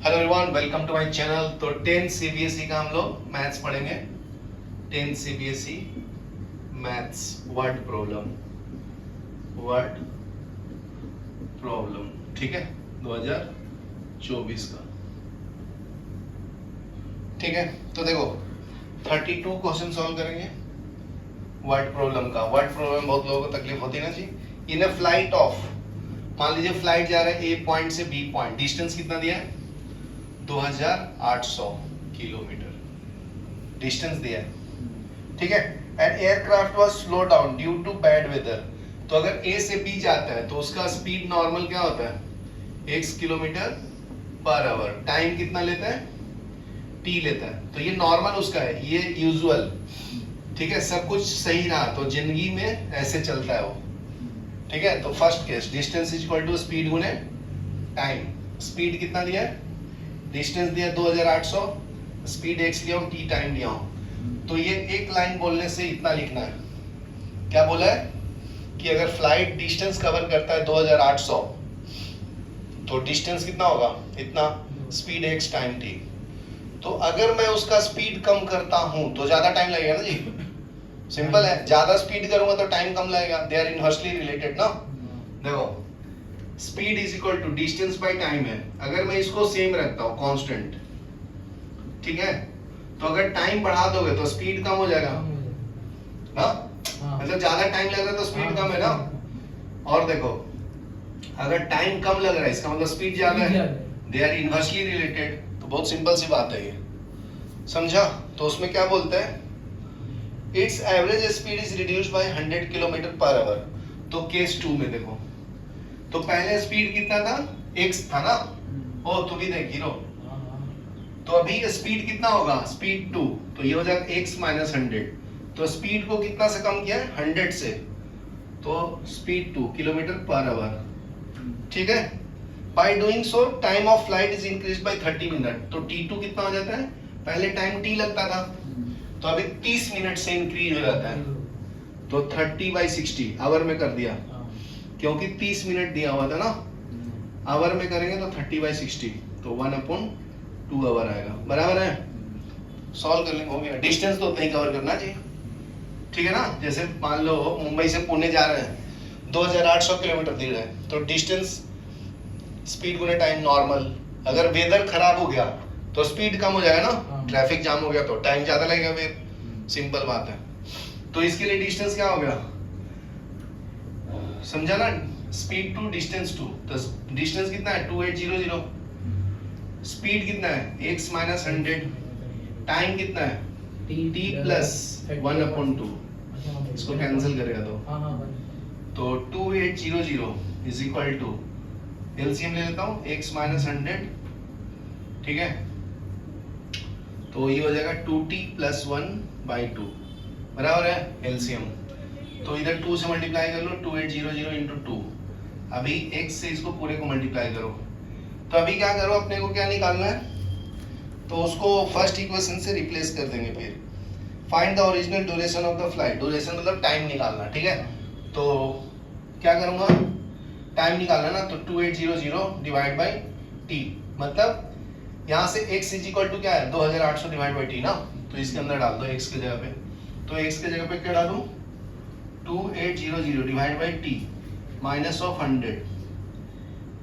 Hello everyone, welcome to my channel. तो 10th CBSE का हम लोग मैथ्स पढ़ेंगे। 10th CBSE maths word problem, ठीक है, 2024 का। ठीक है, तो देखो 32 क्वेश्चन सॉल्व करेंगे वर्ड प्रॉब्लम का। वर्ड प्रॉब्लम बहुत लोगों को तकलीफ होती है ना जी। इन अ फ्लाइट ऑफ, मान लीजिए फ्लाइट जा रहा है ए पॉइंट से बी पॉइंट, डिस्टेंस कितना दिया है? 2800 किलोमीटर डिस्टेंस दिया है, ठीक है। And aircraft was slow down due to bad weather. तो अगर ए से बी जाता है तो उसका स्पीड नॉर्मल क्या होता है? x kilometre per our. Time कितना लेता है? t लेता है। तो ये नॉर्मल उसका है, ये यूजुअल, ठीक है। सब कुछ सही रहा तो जिंदगी में ऐसे चलता है वो, ठीक है। तो first case, distance is equal to speed गुने टाइम। स्पीड कितना दिया है? डिस्टेंस दिया 2800, स्पीड x लिया हूं, t टाइम लिया हूं। तो ये एक लाइन बोलने से इतना लिखना है। क्या बोला है कि अगर फ्लाइट डिस्टेंस कवर करता है 2800 तो डिस्टेंस कितना होगा? इतना, स्पीड x टाइम t। तो अगर मैं उसका स्पीड कम करता हूं तो ज्यादा टाइम लगेगा ना जी। सिंपल है, ज्यादा स्पीड करूंगा तो टाइम कम लगेगा। दे आर इनवर्सली रिलेटेड ना। देखो, speed is equal to distance by time है। अगर मैं इसको सेम रखता हूं कांस्टेंट, ठीक है, तो अगर टाइम बढ़ा दोगे तो स्पीड कम हो जाएगा ना। मतलब ज्यादा टाइम लग रहा है तो स्पीड कम है ना। और देखो, अगर टाइम कम लग रहा है इसका मतलब स्पीड ज्यादा है। They are inversely related. तो बहुत सिंपल सी बात है ये, समझा। तो उसमें क्या बोलते हैं? It's average speed is reduced by 100 kilometre per our. तो केस 2 में देखो, तो पहले स्पीड कितना था? x था ना। ओ तू भी देख हीरो। तो अभी स्पीड कितना होगा? स्पीड 2, तो ये हो जाएगा x माइनस 100। तो स्पीड को कितना से कम किया है? 100 से। तो स्पीड 2 किलोमीटर पर आवर, ठीक है। By doing so time of flight is increase by 30 minute. तो t2 कितना हो जाता है? पहले टाइम t लगता था, तो अभी 30 मिनट से इंक्रीज हो जाता है। तो 30/60 आवर में कर दिया, क्योंकि 30 मिनट दिया हुआ था ना। आवर में करेंगे तो 30/60, तो 1/2 आवर आएगा। बराबर है, सॉल्व कर लेंगे, हो गया। डिस्टेंस तो उतना ही कवर करना चाहिए, ठीक है ना। जैसे मान लो मुंबई से पुणे जा रहे हैं, 2800 किलोमीटर दे रहे हैं, तो डिस्टेंस स्पीड गुने टाइम नॉर्मल। अगर वेदर खराब हो गया तो स्पीड कम हो जाएगा ना, ट्रैफिक जाम हो गया तो टाइम ज्यादा लगेगा, फिर सिंपल बात है। तो इसके लिए डिस्टेंस क्या हो गया, समझा ना। स्पीड टू डिस्टेंस टू, तो डिस्टेंस कितना है? 2800। स्पीड कितना है? x minus 100। टाइम कितना है? t plus 1/2। इसको कैंसिल करेगा तो 2800 इज इक्वल टू, एलसीएम ले लेता हूँ, x माइनस 100, ठीक है। तो ये हो जाएगा 2t प्लस 1/2, बराबर है एलसीएम। तो इधर 2 से मल्टीप्लाई कर लो, 2800 इंटू 2। अभी x से इसको पूरे को मल्टीप्लाई करो। तो अभी क्या करो, अपने को क्या निकालना है? तो उसको फर्स्ट इक्वेशन से रिप्लेस कर देंगे। फिर find the original duration of the flight. Duration मतलब टाइम निकालना, ठीक है। तो क्या करूंगा, टाइम निकालना ना, तो 2800 डिवाइड बाई t, मतलब यहाँ से x इज इक्वल टू क्या है? 2800 डिवाइड बाई t ना। तो इसके अंदर डाल दो x के जगह पे। तो x के जगह पे क्या डालूं? 2800 divide by t minus of 100,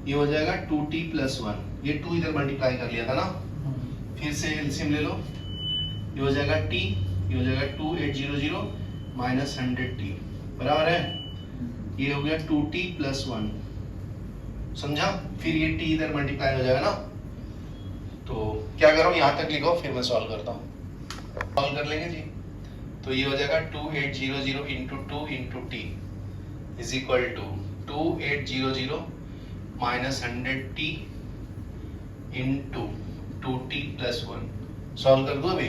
ये हो जाएगा 2t प्लस 1। ये 2 इधर मल्टीप्लाई कर लिया था ना, फिर से एलसीएम ले लो, ये हो जाएगा t, ये हो जाएगा 2800 माइनस 100t, बराबर है। ये हो गया 2t प्लस 1, समझा। फिर ये t इधर मल्टीप्लाई हो जाएगा ना। तो क्या करो, यहाँ तक लिखो, फिर मैं सॉल्व करता हूँ। सॉल्व कर लेंगे जी। तो ये हो जाएगा 2800 into 2 into t is equal to 2800 minus 100t into 2t plus 1। Solve कर दो अभी।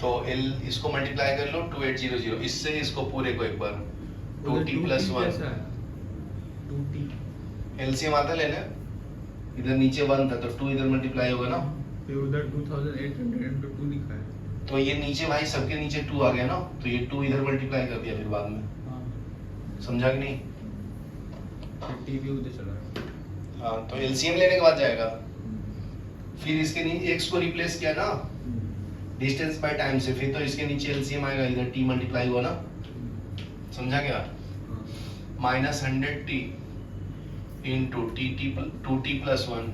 तो l इसको मल्टीप्लाई कर लो 2800 इससे, इसको पूरे को एक बार 2t प्लस 1। एलसीएम आता लेने, इधर नीचे 1 था तो 2 इधर मल्टीप्लाई होगा ना, फिर उधर 2800 into 2 लिखा है। तो ये नीचे भाई सबके नीचे 2 आ गया ना, तो ये 2 इधर मल्टीप्लाई कर दिया फिर बाद में। समझा कि नहीं? टी भी उधर चला गया। हाँ, तो एलसीएम लेने के बाद जाएगा। फिर इसके नीचे x को रिप्लेस किया ना डिस्टेंस बाय टाइम से, फिर तो इसके नीचे एलसीएम आएगा, इधर t मल्टीप्लाई हुआ ना, समझा क्या? Minus 100t into two T plus 1,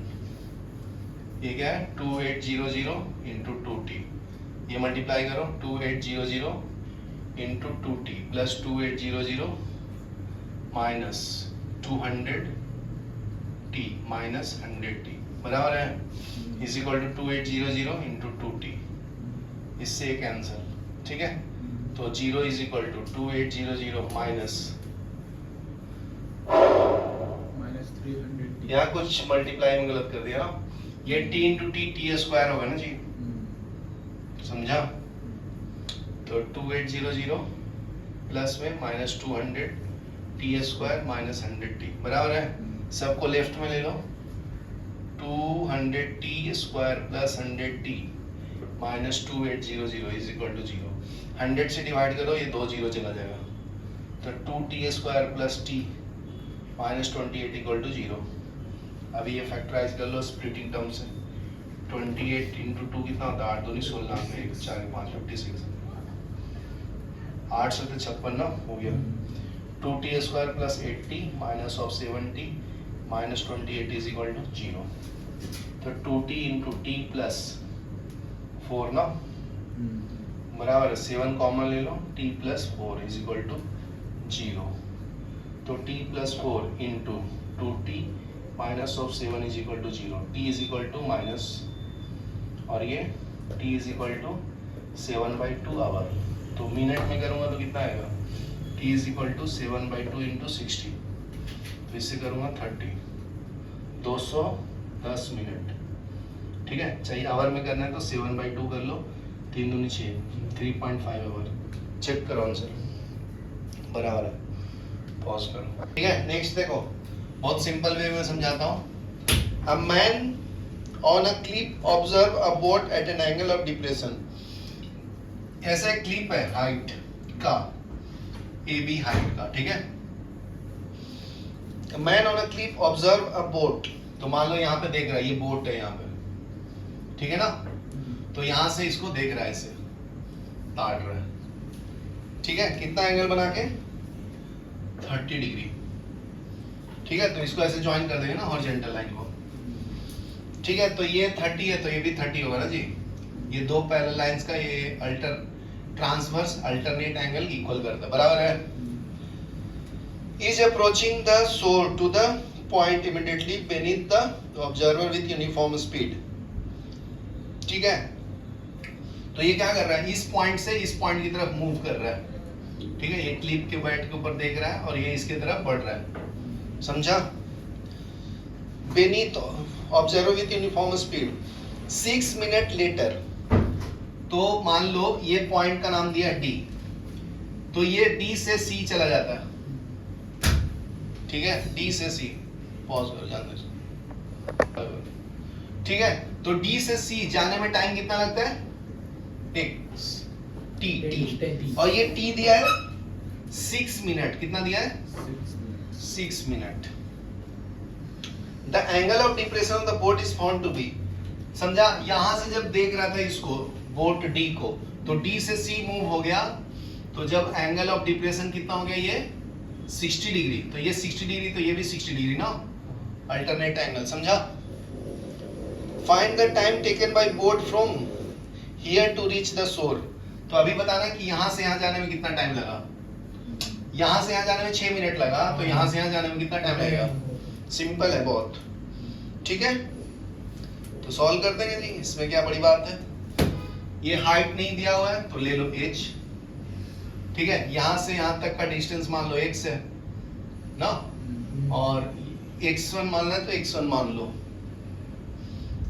ये क्या है 2800 इंटू 2t, ये मल्टीप्लाई करो 2800 into 2t plus 2800 minus 200t minus 100t बराबर है is equal to 2800 into 2t, इससे एक आंसर, ठीक है? तो 0 इज इक्वल टू 2800 माइनस 300 यहाँ कुछ मल्टीप्लाई में गलत कर दिया ना, ये t into T T square होगा ना जी, समझा? तो 2800 प्लस में minus 200 T square minus 100t बराबर है, सबको लेफ्ट में ले लो, 200t square plus 100t minus 2800 is equal to 0, 100 से डिवाइड करो ये 2 0 चला जाएगा, तो 2t square plus t minus 28 equal to 0। अभी ये फैक्टराइज कर लो स्प्लिटिंग टर्म से, 28 इंटू 2 कितना होता है 8 दूनी 16 में 1 4 5 56, 8 से 56 ना हो गया, 2t square plus 8t minus of 7t minus 28 is equal to 0, तो 2t इंटू टी प्लस 4 ना बराबर है 7 कॉमन ले लो, t plus 4 is equal to 0, तो t plus 4 into 2t minus of 7 is equal to 0, t is equal to minus, और ये t is equal to 7/2 hour, तो मिनट में करूँगा तो कितना आएगा, t is equal to 7/2 into 60, तो इससे करूँगा 30, 210 मिनट, ठीक है? चाहिए आवर में करना है तो 7/2 कर लो, 3 दूनी 6, 3.5 आवर, चेक करो आंसर बराबर है, पॉज करो, ठीक है? नेक्स्ट देखो, बहुत सिंपल वे में समझाता हूँ। A man on a cliff observe a boat at an angle of depression, ऐसा एक क्लिप है हाइट का, ए बी हाइट का, ठीक है? Man on a cliff observe a boat, तो मान लो यहाँ पे देख रहा है, ये बोट है यहाँ पे, ठीक है ना? तो यहाँ से इसको देख रहा है, इसे काट रहा है, ठीक है? कितना एंगल बना के 30 डिग्री, ठीक है? तो इसको ऐसे ज्वाइन कर देंगे ना हॉरिजॉन्टल लाइन को, ठीक है? तो ये 30 है तो ये भी 30 होगा ना जी, ये दो पैरेलल लाइंस का ये ट्रांसवर्स अल्टरनेट एंगल इक्वल करता है बराबर है। Is approaching the shore to the point immediately beneath the observer with uniform speed, ठीक है? तो ये क्या कर रहा है, इस पॉइंट से इस पॉइंट की तरफ मूव कर रहा है, ठीक है? ये क्लिप के बैट के ऊपर देख रहा है और ये इसके तरफ बढ़ रहा है, समझा? beneath observer with uniform speed 6 minute later, तो मान लो ये पॉइंट का नाम दिया D, तो ये D से C चला जाता है, ठीक है? D से C, पॉज कर जाने से, ठीक है? तो D से C जाने में टाइम कितना लगता है, T, और ये T दिया है 6 मिनट, कितना दिया है 6 minute. The angle of depression of the boat is found to be, समझा? यहां से जब देख रहा था इसको बोट D को, तो D से C मूव हो गया, तो जब एंगल ऑफ डिप्रेशन कितना हो गया, ये 60 डिग्री, तो ये 60 डिग्री तो ये भी 60 डिग्री ना, अल्टरनेट एंगल, समझा? Find the time taken by boat from here to reach the shore, तो अभी बताना कि यहां से यहां जाने में कितना टाइम लगा, यहां से यहां जाने में 6 मिनट लगा, तो यहां से यहां जाने में कितना टाइम लगेगा, सिंपल है बहुत, ठीक है? तो सॉल्व कर देंगे जी, इसमें क्या बड़ी बात है। ये हाइट नहीं दिया हुआ है तो ले लो h, ठीक है? यहां से यहां तक का डिस्टेंस मान लो x है ना, और x1 मानना है तो x1 मान लो,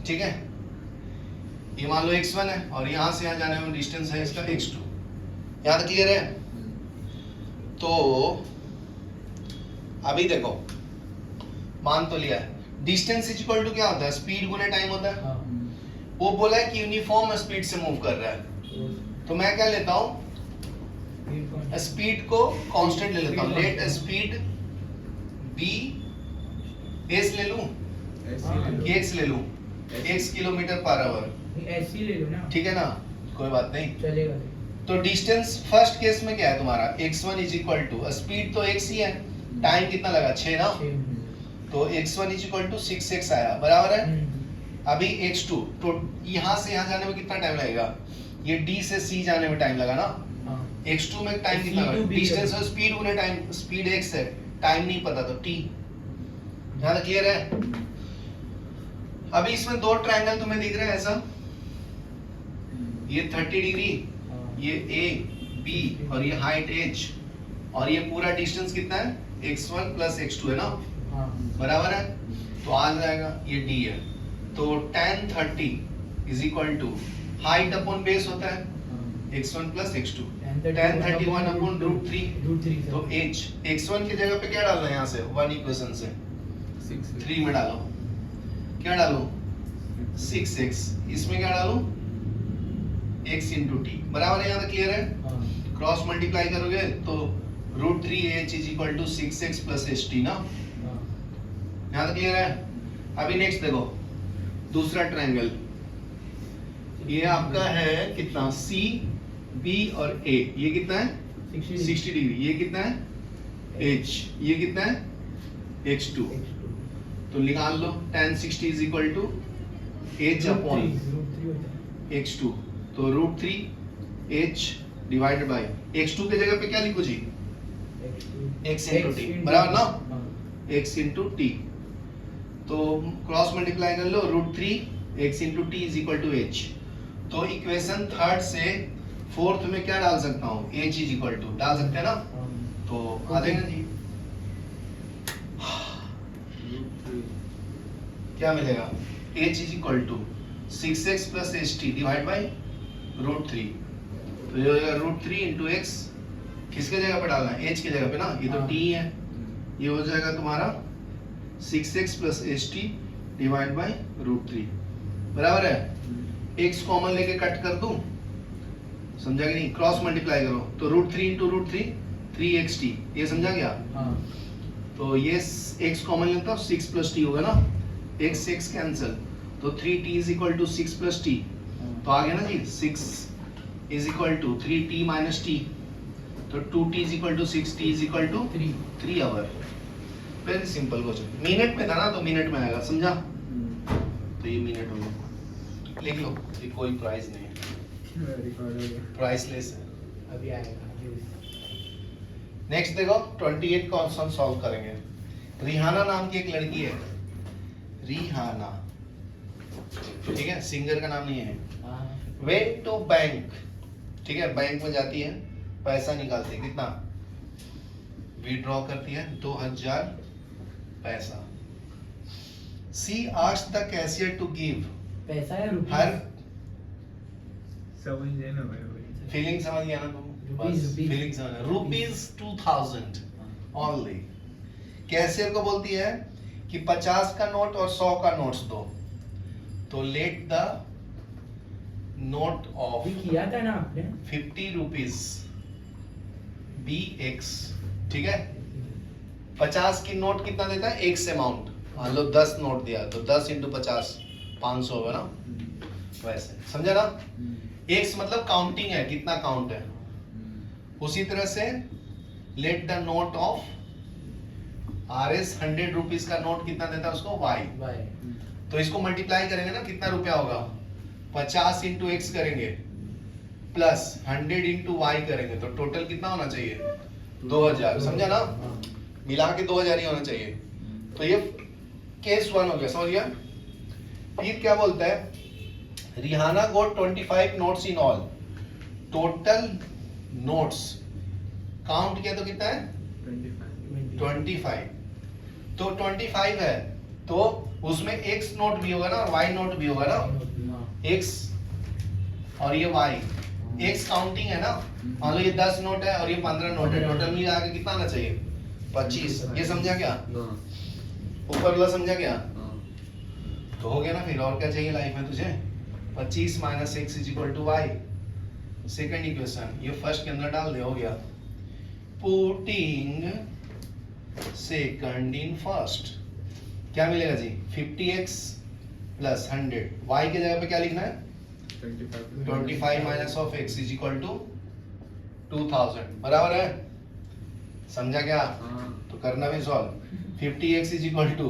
ठीक है? ये मान लो x1 है और यहां से यहां जाने में डिस्टेंस है इसका x2, यहां तक क्लियर है? तो अभी देखो, मान तो लिया है, डिस्टेंस इज इक्वल टू क्या होता है, स्पीड गुने टाइम होता है, वो बोला है कि यूनिफॉर्म स्पीड से मूव कर रहा है, तो मैं क्या लेता हूं, स्पीड को कांस्टेंट ले लेता हूं, लेट स्पीड बी s ले लूं कि x ले लूं, x किलोमीटर पर आवर, ऐसी ले लो ना, ठीक है ना, कोई बात नहीं। चलेगा। तो डिस्टेंस फर्स्ट केस में क्या है तुम्हारा, x1 is equal to, speed तो x ही है, टाइम कितना लगा 6 ना, 6 मिनट। तो x1 is equal to 6x आया, बराबर है। अभी x2, तो यहाँ से यहाँ जाने में कितना टाइम लगेगा, ये D से C जाने में टाइम लगा ना, हाँ, x2 में टाइम C कितना to लगा, B डिस्टेंस है। और स्पीड गुने टाइम, स्पीड x है, टाइम नहीं पता तो t, यहाँ तक क्लियर है। अभी इसमें दो ट्रायंगल तुम्हें दिख रहे हैं ऐसा, ये 30 डिग्री, हाँ, ये A B और ये हाइट h, और ये पूरा डिस्टेंस कितना है, x1 प्लस x2 है ना, हाँ, बराबर है। तो आ जाएगा ये D है, तो tan 30 is equal to height upon base होता है हाँ। x1 plus x2, tan tan 31 अपॉन रूट 3, √3 तो h x1 की जगह पे क्या डालना है, यहाँ से 1 इक्वेशन से 3 में डालो, क्या डालो 6x, इसमें क्या डालो x इंटू टी, बराबर है, यहाँ तक क्लियर है। हाँ, क्रॉस मल्टीप्लाई करोगे तो √3h is equal to 6x plus ht ना, हाँ, यहाँ तक क्लियर है। अभी नेक्स्ट देखो दूसरा ट्रायंगल, ये आपका है कितना C B और A, ये कितना है 60 डिग्री, ये कितना है h, ये कितना है x2, तो निकाल लो tan 60 is equal to h upon √3 होता है। x2, तो √3h डिवाइडेड बाय x2 के जगह पे क्या लिखो जी, x into t, बराबर ना, हाँ, x into t, तो क्रॉस मल्टीप्लाई कर लो √3 x into t is equal to h, तो इक्वेशन थर्ड से फोर्थ में क्या डाल सकता हूँ, h इज इक्वल टू डाल सकते हैं ना, हाँ, तो आ जाएगा जी, क्या मिलेगा h is equal to 6x plus ht divide by √3, तो ये हो जाएगा √3 इंटू x, किसके जगह पे डालना है, h की जगह पे ना, ये तो हाँ। t है, ये हो जाएगा तुम्हारा 6x plus ht divide by √3, बराबर है। x कॉमन लेके कट कर दूं, समझा कि नहीं, क्रॉस मल्टीप्लाई करो तो √3 इंटू √3 3xt, ये समझा गया। हाँ, तो ये x कॉमन लेता हूँ 6 प्लस t होगा ना, x x कैंसिल, तो 3t is equal to 6 plus t, तो आ गया ना जी 6 is equal to 3t minus t, तो 2t is equal to 6t is equal to 3 hour. Very simple question, minute में था ना तो मिनट में आएगा, समझा, तो ये मिनट हो गया, लिख लो, ये कोई प्राइस नहीं है, प्राइसलेस है। अभी आएगा। नेक्स्ट देखो 28 क्वेश्चन सॉल्व करेंगे। रिहाना नाम की एक लड़की है, रिहाना, ठीक है, सिंगर का नाम नहीं है। हाँ, वेंट टू बैंक, ठीक है, बैंक में जाती है, पैसा निकालती है, कितना विड्रॉ करती है 2000 पैसा। She asked the cashier to give, पैसा है रुपीस? हर समझ लेना भाई, फीलिंग समझ गया ना तुम, रुपीस, बस रुपीस। फीलिंग समझ, रुपीस 2000 ओनली। कैशियर को बोलती है कि 50 का नोट और 100 का नोट्स दो, तो लेट द नोट ऑफ अभी किया था ना आपने? 50 रुपीज BX, ठीक है, 50 की नोट कितना देता है, एक्स अमाउंट, मान लो 10 नोट दिया तो 10 इंटू 50 500 होगा ना, वैसे समझा ना, एक्स मतलब काउंटिंग है, कितना काउंट है। उसी तरह से let the note of RS 100 rupees का नोट कितना देता है उसको, Y, बाय। तो इसको मल्टीप्लाई करेंगे ना, कितना रुपया होगा, 50 इंटू एक्स करेंगे प्लस 100 इंटू वाई करेंगे, तो टोटल कितना होना चाहिए 2000, समझा ना, हाँ, मिला के 2000 ही होना चाहिए। तो ये केस 1 हो गया, समझ गया। फिर क्या बोलता है, Rihanna got 25 notes in all, total notes count किया तो कितना है 25, तो 25 है, तो उसमें एक्स नोट भी होगा ना और वाई नोट भी होगा ना, हाँ, एक्स और ये वाई, एक्स काउंटिंग है ना, मान लो ये 10 नोट है और ये 15 नोट है, टोटल मिला के कितना आना चाहिए 25, ये समझा क्या, ऊपर वाला समझा क्या, तो हो गया ना। फिर और क्या चाहिए लाइफ में तुझे, 25 minus x is equal to y, second equation, ये फर्स्ट के अंदर डाल दे, हो गया। पुटिंग सेकंड इन फर्स्ट, क्या मिलेगा जी 50x प्लस 100, y के जगह पे क्या लिखना है 25 minus of x is equal to 2000, बराबर है, समझा क्या? तो करना भी solve, 50x is equal to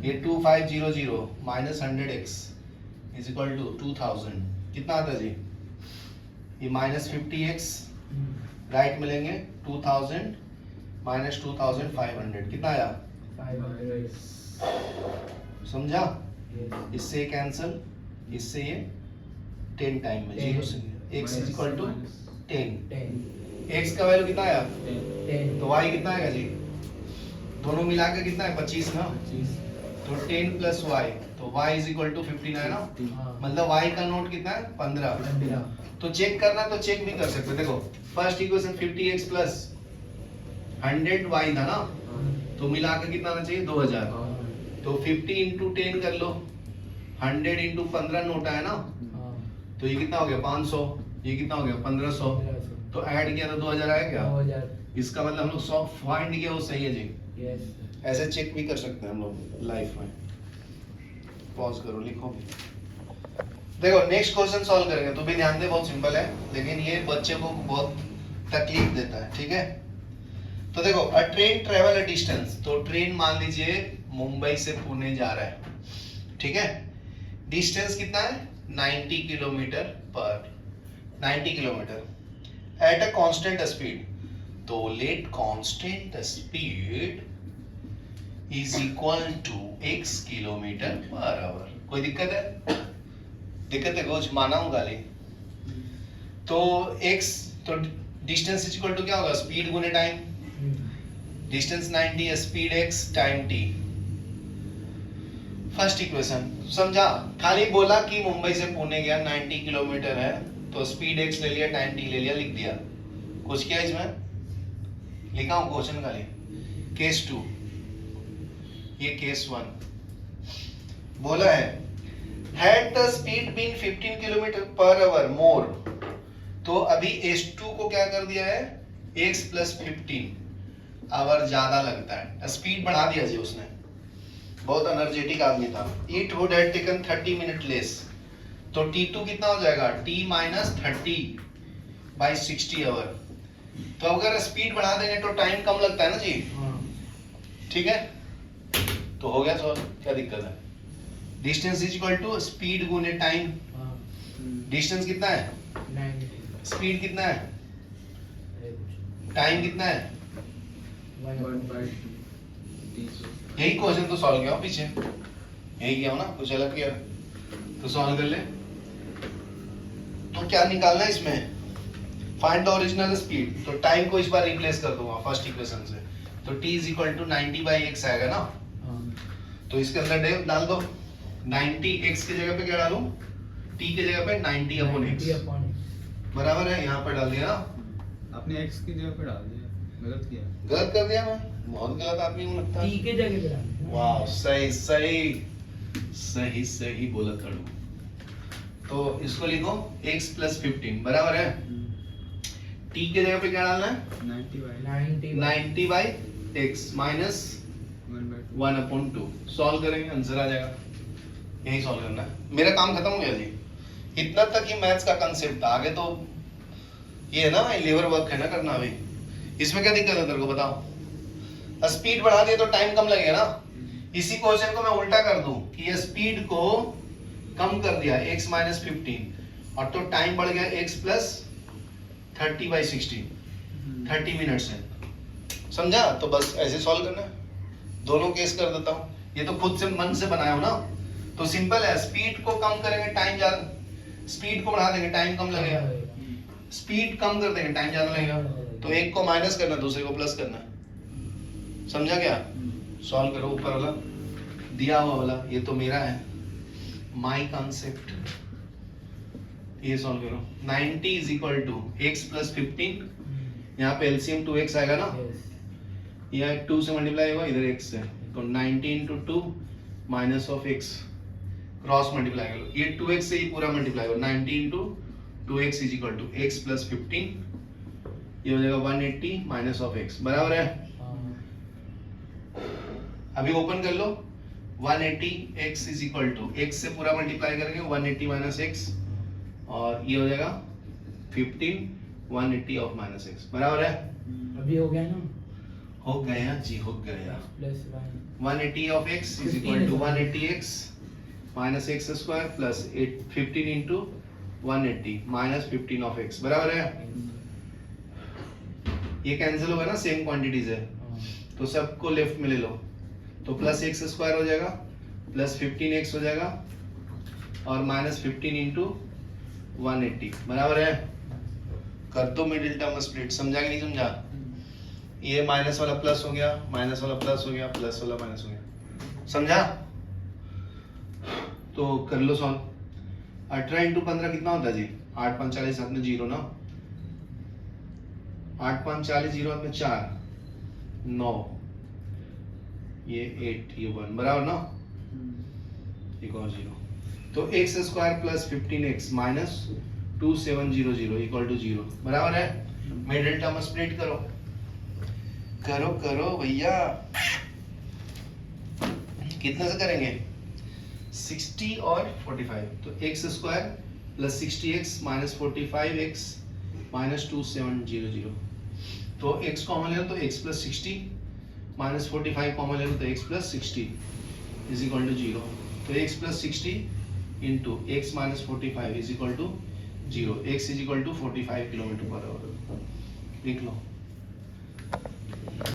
ये 2500 minus 100x is equal to 2000, कितना आता है जी? ये माइनस 50x राइट मिलेंगे 2000 माइनस 2500, कितना आया? 500. समझा? Yes. इससे कैंसिल, इससे ये 10 टाइम में 0 से x is equal to 10, 10. x का वैल्यू कितना आया? 10. तो y कितना आएगा जी? दोनों मिला के कितना है? 25 ना, तो 10 प्लस y, तो y इज इक्वल टू 15 है ना, हाँ. मतलब y का नोट कितना है? 15. 15. तो चेक करना है तो चेक भी कर सकते हो, देखो first equation 50x plus 100y था ना, तो मिला के कितना आना चाहिए? 2000. तो 50 इंटू 10 कर लो, 100 इंटू 15 नोट है ना, हाँ. तो ये कितना हो गया? 500, ये कितना हो गया? 1500, 1500. तो ऐड किया तो 2000 आया क्या? 2000. इसका मतलब हम लोग 100 फाइंड किया वो सही है जी. Yes. ऐसे चेक भी कर सकते हैं हम लोग लाइफ में. पॉज करो, लिखो भी. देखो नेक्स्ट क्वेश्चन सॉल्व करेंगे, तो भी ध्यान दे, बहुत सिंपल है, लेकिन ये बच्चे को बहुत तकलीफ देता है, ठीक है? तो देखो अ ट्रेन ट्रेवल अ डिस्टेंस, तो ट्रेन मान लीजिए मुंबई से पुणे जा रहा है, ठीक है? डिस्टेंस कितना है? 90 किलोमीटर पर 90 kilometre at a constant speed, तो let constant speed is equal to x kilometre per hour. कोई दिक्कत है? दिक्कत है कुछ? माना हूं गाली. तो x, तो डिस्टेंस इज इक्वल टू क्या होगा? स्पीड गुने टाइम. डिस्टेंस 90 है, speed x time t. First equation समझा? खाली बोला कि मुंबई से पुणे गया 90 किलोमीटर है, तो स्पीड x ले लिया, टाइम t ले लिया, लिख दिया. कुछ किया इसमें? लिखा हूं क्वेश्चन खाली. केस 2, ये केस 1 बोला है had the speed been 15 kilometre per hour more, तो अभी S2 को क्या कर दिया है? x प्लस 15 आवर ज्यादा लगता है, स्पीड बढ़ा दिया जी उसने, बहुत एनर्जेटिक आदमी था. It would have taken 30 minute less, तो T2 कितना हो जाएगा? t minus 30 by 60 hour. तो अगर स्पीड बढ़ा देंगे तो टाइम कम लगता है ना जी, हाँ. ठीक है? तो हो गया सॉल्व, क्या दिक्कत है? Distance is equal to speed गुने टाइम. हाँ. डिस्टेंस कितना है? 90. स्पीड कितना है? अरे कुछ. टाइम कितना है? 1/2. यही क्वेश्चन तो सॉल्व किया हो पीछे, यही किया हो ना, कुछ अलग किया तो सॉल्व कर ले. तो क्या निकालना है इसमें? फाइंड द ओरिजिनल स्पीड, तो टाइम को इस बार रिप्लेस कर दूंगा फर्स्ट इक्वेशन से, तो t is equal to 90 by x आएगा ना, हाँ. तो इसके अंदर डाल दो 90, x की जगह पे क्या डालूं? t की जगह पे 90 अपॉन x, 90 upon x. बराबर है, यहाँ पर डाल दिया ना. आपने x की जगह पे डाल दिया, गलत किया. गलत कर दिया मैं, बहुत गलत आदमी हूँ लगता T है. के जगह पे डालना. वाह, सही सही सही सही बोला करो. तो इसको लिखो x प्लस 15 बराबर है, t के जगह पे क्या डालना है? 90 by x minus 1 upon 2. Solve करेंगे, आंसर आ जाएगा. यही सॉल्व करना है, मेरा काम खत्म हो गया जी. इतना तक ही मैथ्स का कंसेप्ट था, आगे तो ये है ना, लेबर वर्क है ना करना. अभी इसमें क्या दिक्कत है तेरे को बताओ? स्पीड बढ़ा दिए तो टाइम कम लगेगा ना. इसी क्वेश्चन को मैं उल्टा कर दूं कि ये स्पीड को कम कर दिया x माइनस 15 और तो टाइम बढ़ गया x प्लस 30 बाई 60, 30 मिनट से. समझा? तो बस ऐसे सॉल्व करना है. दोनों केस कर देता हूँ, ये तो खुद से मन से बनाया हो ना, तो सिंपल है. स्पीड को कम करेंगे टाइम ज्यादा, स्पीड को बढ़ा देंगे टाइम कम लगेगा, स्पीड कम कर देंगे टाइम ज्यादा लगेगा. तो एक को माइनस करना, दूसरे को प्लस करना. समझा क्या? सॉल्व करो. ऊपर वाला दिया हुआ वाला ये तो मेरा है, माई कॉन्सेप्ट. ये सॉल्व करो. 90 is equal to x plus 15, यहाँ पे एलसीएम 2x आएगा ना, यह 2 से मल्टीप्लाई होगा, इधर x से, तो 90 into 2 minus of x, cross multiply कर लो, ये 2x से ही पूरा मल्टीप्लाई होगा. 90 into 2x is equal to x plus 15, ये हो जाएगा 180 माइनस ऑफ x, बराबर है. अभी ओपन कर लो, 180 x is equal to x से पूरा मल्टीप्लाई करेंगे 180 माइनस एक्स और ये हो जाएगा 15 180 ऑफ माइनस एक्स बराबर है। अभी हो गया ना हो गया जी हो गया। Plus 180 of x is equal to 180x minus x square plus 15 into 180 minus 15 of x बराबर है। ये कैंसिल होगा ना, सेम क्वांटिटीज है तो सबको लेफ्ट में ले लो तो प्लस एक्स स्क्वायर हो जाएगा प्लस 15x हो जाएगा और माइनस 15 इंटू 180 बराबर है। कर दो मिडिल टर्म स्प्लिट, समझा कि नहीं समझा? ये माइनस वाला प्लस हो गया, माइनस वाला प्लस हो गया, प्लस वाला माइनस हो गया, समझा? तो कर लो सॉल्व। 18 इंटू 15 कितना होता है जी? 8 5 40 हाथ में 0 ना, 8 5 40 0 हाथ में 4 9 ये 8 ये 1 बराबर ना, एक और 0 तो x square plus 15x minus 2700 equal to 0 बराबर है। मिडिल टर्म स्प्लिट करो करो करो भैया, कितने से करेंगे? 60 और 45 तो x square plus 60x minus 45x minus 2700 तो x कॉमन ले लो तो x प्लस 60 माइनस 45 कॉमन ले लो तो x plus 60 is equal to 0 तो x plus 60 into x minus 45 is equal to 0 x is equal to 45 kilometre per hour लिख लो।